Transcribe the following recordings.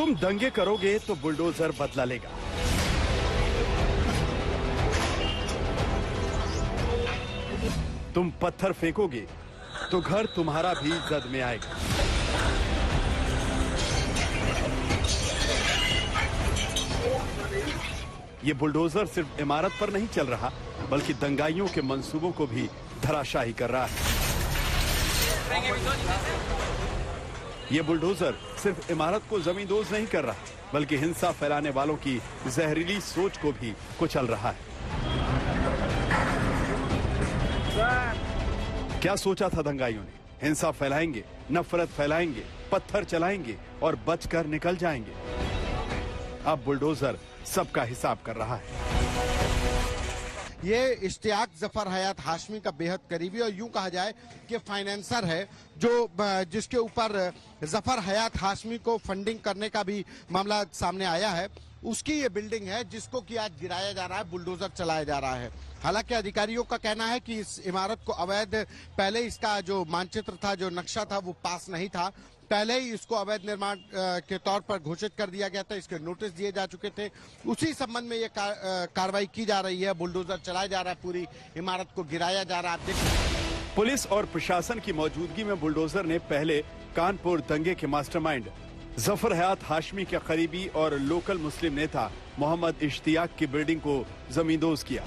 तुम दंगे करोगे तो बुलडोजर बदला लेगा। तुम पत्थर फेंकोगे तो घर तुम्हारा भी जद में आएगा। ये बुलडोजर सिर्फ इमारत पर नहीं चल रहा, बल्कि दंगाइयों के मंसूबों को भी धराशायी कर रहा है। ये बुलडोजर सिर्फ इमारत को जमींदोज नहीं कर रहा, बल्कि हिंसा फैलाने वालों की जहरीली सोच को भी कुचल रहा है। क्या सोचा था दंगाइयों ने? हिंसा फैलाएंगे, नफरत फैलाएंगे, पत्थर चलाएंगे और बचकर निकल जाएंगे। अब बुलडोजर सबका हिसाब कर रहा है। ये इश्तियाक जफर हयात हाशमी का बेहद करीबी और यूं कहा जाए कि फाइनेंसर है, जो जिसके ऊपर जफर हयात हाशमी को फंडिंग करने का भी मामला सामने आया है। उसकी ये बिल्डिंग है जिसको कि आज गिराया जा रहा है, बुलडोजर चलाया जा रहा है। हालांकि अधिकारियों का कहना है कि इस इमारत को अवैध, पहले इसका जो मानचित्र था, जो नक्शा था, वो पास नहीं था। पहले ही इसको अवैध निर्माण के तौर पर घोषित कर दिया गया था, इसके नोटिस दिए जा चुके थे। उसी संबंध में ये कार्रवाई की जा रही है, बुलडोजर चलाया जा रहा है, पूरी इमारत को गिराया जा रहा है। पुलिस और प्रशासन की मौजूदगी में बुलडोजर ने पहले कानपुर दंगे के मास्टरमाइंड जफर हयात हाशमी के करीबी और लोकल मुस्लिम नेता मोहम्मद इश्तियाक की बिल्डिंग को जमींदोज किया।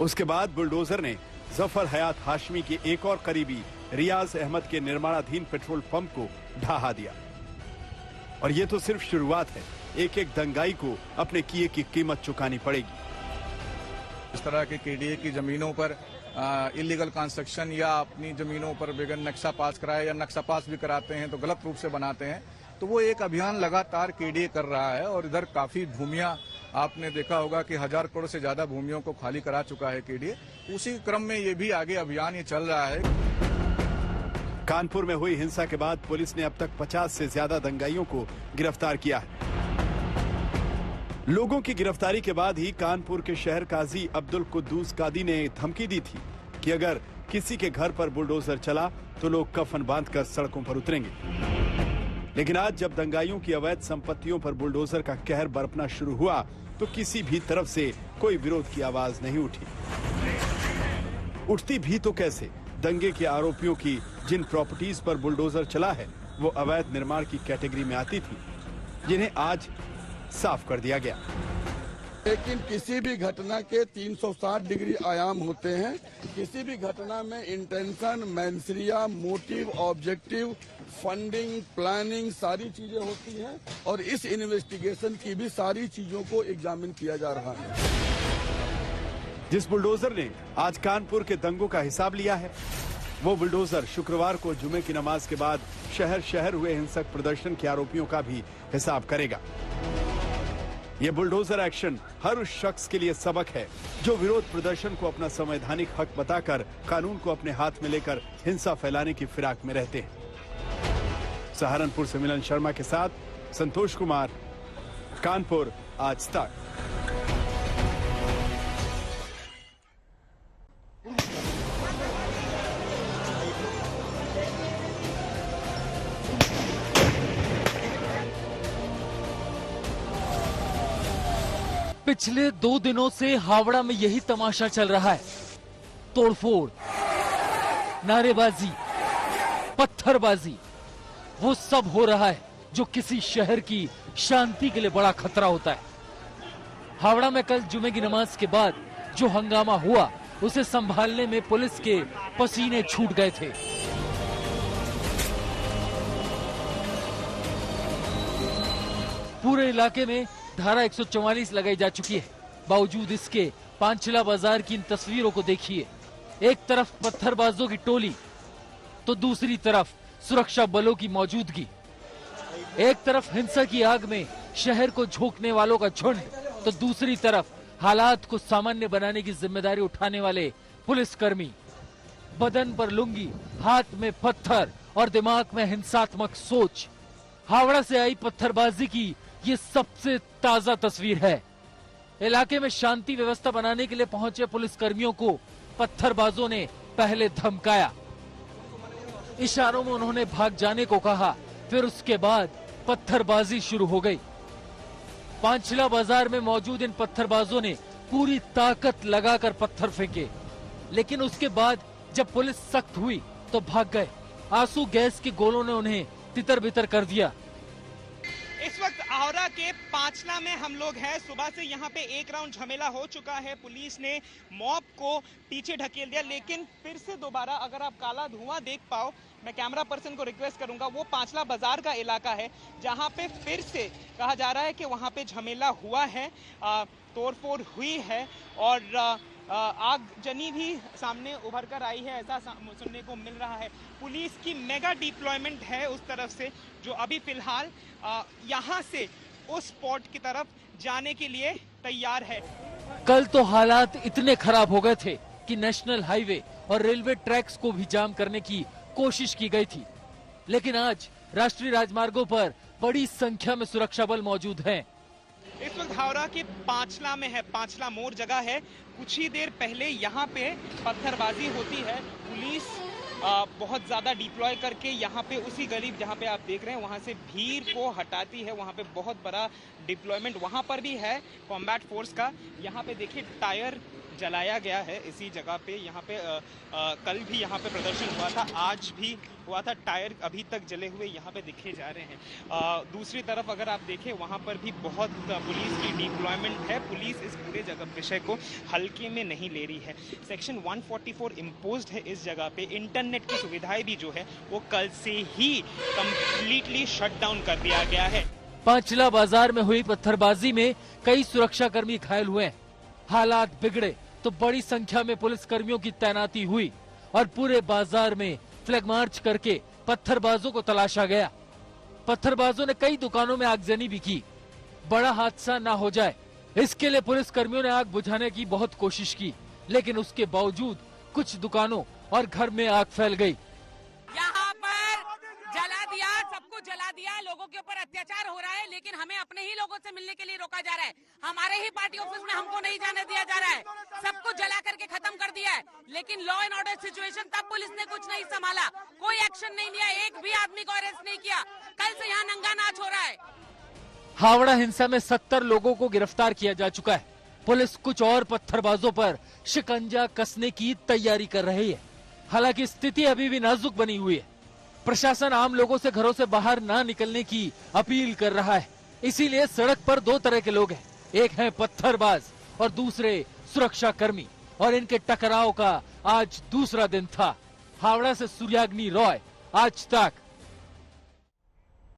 उसके बाद बुलडोजर ने जफर हयात हाशमी के एक और करीबी रियाज अहमद के निर्माणाधीन पेट्रोल पंप को ढहा दिया। और ये तो सिर्फ शुरुआत है, एक एक दंगाई को अपने किए की कीमत चुकानी पड़ेगी। इस तरह के केडीए की जमीनों पर इलीगल कंस्ट्रक्शन या अपनी जमीनों पर बेगन नक्शा पास कराए या नक्शा पास भी कराते हैं तो गलत रूप से बनाते हैं, तो वो एक अभियान लगातार केडीए कर रहा है। और इधर काफी भूमियां आपने देखा होगा कि 1000 करोड़ से ज्यादा भूमियों को खाली करा चुका है केडीए। उसी क्रम में ये भी आगे अभियान ये चल रहा है। कानपुर में हुई हिंसा के बाद पुलिस ने अब तक 50 से ज्यादा दंगाइयों को गिरफ्तार किया है। लोगों की गिरफ्तारी के बाद ही कानपुर के शहर काजी अब्दुल कुद्दूस कादी ने धमकी दी थी कि अगर किसी के घर पर बुलडोजर चला तो लोग कफन बांधकर सड़कों पर उतरेंगे। लेकिन आज जब दंगाइयों की अवैध संपत्तियों पर बुलडोजर का कहर बरपना शुरू हुआ तो किसी भी तरफ से कोई विरोध की आवाज नहीं उठी। उठती भी तो कैसे? दंगे के आरोपियों की जिन प्रॉपर्टीज पर बुलडोजर चला है वो अवैध निर्माण की कैटेगरी में आती थी, जिन्हें आज साफ कर दिया गया। लेकिन किसी भी घटना के 360 डिग्री आयाम होते हैं। किसी भी घटना में intention, mens rea, motive, objective, funding, planning, सारी चीजें होती हैं और इस इन्वेस्टिगेशन की भी सारी चीजों को एग्जामिन किया जा रहा है। जिस बुलडोजर ने आज कानपुर के दंगों का हिसाब लिया है, वो बुलडोजर शुक्रवार को जुमे की नमाज के बाद शहर शहर हुए हिंसक प्रदर्शन के आरोपियों का भी हिसाब करेगा। ये बुलडोजर एक्शन हर उस शख्स के लिए सबक है जो विरोध प्रदर्शन को अपना संवैधानिक हक बताकर कानून को अपने हाथ में लेकर हिंसा फैलाने की फिराक में रहते हैं। सहारनपुर से मिलन शर्मा के साथ संतोष कुमार, कानपुर आज तक। पिछले 2 दिनों से हावड़ा में यही तमाशा चल रहा है। तोड़फोड़, नारेबाजी, पत्थरबाजी, वो सब हो रहा है जो किसी शहर की शांति के लिए बड़ा खतरा होता है। हावड़ा में कल जुमे की नमाज के बाद जो हंगामा हुआ उसे संभालने में पुलिस के पसीने छूट गए थे। पूरे इलाके में धारा 144 लगाई जा चुकी है। बावजूद इसके पांचला बाजार की इन तस्वीरों को देखिए। एक तरफ पत्थरबाजों की टोली तो दूसरी तरफ सुरक्षा बलों की मौजूदगी। एक तरफ हिंसा की आग में शहर को झोंकने वालों का झुंड तो दूसरी तरफ हालात को सामान्य बनाने की जिम्मेदारी उठाने वाले पुलिसकर्मी। बदन पर लुंगी, हाथ में पत्थर और दिमाग में हिंसात्मक सोच। हावड़ा से आई पत्थरबाजी की ये सबसे ताजा तस्वीर है। इलाके में शांति व्यवस्था बनाने के लिए पहुंचे पुलिसकर्मियों को पत्थरबाजों ने पहले धमकाया। इशारों में उन्होंने भाग जाने को कहा, फिर उसके बाद पत्थरबाजी शुरू हो गई। पांचला बाजार में मौजूद इन पत्थरबाजों ने पूरी ताकत लगाकर पत्थर फेंके, लेकिन उसके बाद जब पुलिस सख्त हुई तो भाग गए। आंसू गैस के गोलों ने उन्हें तितर बितर कर दिया। इस वक्त हावड़ा के पांचला में हम लोग हैं। सुबह से यहाँ पे एक राउंड झमेला हो चुका है। पुलिस ने मॉब को पीछे ढकेल दिया, लेकिन फिर से दोबारा अगर आप काला धुआं देख पाओ, मैं कैमरा पर्सन को रिक्वेस्ट करूंगा, वो पांचला बाजार का इलाका है जहाँ पे फिर से कहा जा रहा है कि वहाँ पे झमेला हुआ है, तोड़फोड़ हुई है और आगजनी भी सामने उभर कर आई है, ऐसा सुनने को मिल रहा है। पुलिस की मेगा डिप्लॉयमेंट है उस तरफ से, जो अभी फिलहाल यहाँ से उस स्पॉट की तरफ जाने के लिए तैयार है। कल तो हालात इतने खराब हो गए थे कि नेशनल हाईवे और रेलवे ट्रैक्स को भी जाम करने की कोशिश की गई थी, लेकिन आज राष्ट्रीय राजमार्गों पर बड़ी संख्या में सुरक्षा बल मौजूद हैं। इस वक्त हावड़ा के पांचला में है, पांचला मोड़ जगह है। कुछ ही देर पहले यहाँ पे पत्थरबाजी होती है। पुलिस बहुत ज्यादा डिप्लॉय करके यहाँ पे उसी गली जहाँ पे आप देख रहे हैं वहाँ से भीड़ को हटाती है। वहाँ पे बहुत बड़ा डिप्लॉयमेंट वहाँ पर भी है कॉम्बैट फोर्स का। यहाँ पे देखिए टायर जलाया गया है इसी जगह पे। यहाँ पे कल भी यहाँ पे प्रदर्शन हुआ था, आज भी हुआ था। टायर अभी तक जले हुए यहाँ पे दिखे जा रहे हैं। दूसरी तरफ अगर आप देखें वहाँ पर भी बहुत पुलिस की डिप्लॉयमेंट है। पुलिस इस पूरे जगह विषय को हल्के में नहीं ले रही है। सेक्शन 144 इम्पोज्ड है इस जगह पे। इंटरनेट की सुविधाएं भी जो है वो कल से ही कंप्लीटली शट डाउन कर दिया गया है। पांचला बाजार में हुई पत्थरबाजी में कई सुरक्षाकर्मी घायल हुए। हालात बिगड़े तो बड़ी संख्या में पुलिस कर्मियों की तैनाती हुई और पूरे बाजार में फ्लैग मार्च करके पत्थरबाजों को तलाशा गया। पत्थरबाजों ने कई दुकानों में आगजनी भी की। बड़ा हादसा ना हो जाए इसके लिए पुलिस कर्मियों ने आग बुझाने की बहुत कोशिश की, लेकिन उसके बावजूद कुछ दुकानों और घर में आग फैल गई। यहाँ पर जला दिया, सबको जला दिया, लोगों के ऊपर अत्याचार हो रहा है, लेकिन हमें अपने ही लोगों से मिलने के लिए रोका जा रहा है। हमारे ही पार्टी ऑफिस में हमको नहीं जाने दिया जा रहा है। सबको जला करके खत्म कर दिया है, लेकिन लॉ एंड ऑर्डर सिचुएशन तब पुलिस ने कुछ नहीं संभाला, कोई एक्शन नहीं लिया, एक भी आदमी को अरेस्ट नहीं किया। कल से यहाँ नंगा नाच हो रहा है। हावड़ा हिंसा में 70 लोगों को गिरफ्तार किया जा चुका है। पुलिस कुछ और पत्थरबाजों पर शिकंजा कसने की तैयारी कर रही है। हालांकि स्थिति अभी भी नाजुक बनी हुई है। प्रशासन आम लोगों से घरों से बाहर ना निकलने की अपील कर रहा है। इसीलिए सड़क पर दो तरह के लोग हैं, एक है पत्थरबाज और दूसरे सुरक्षा कर्मी, और इनके टकराव का आज दूसरा दिन था। हावड़ा से सूर्याग्नि रॉय, आज तक।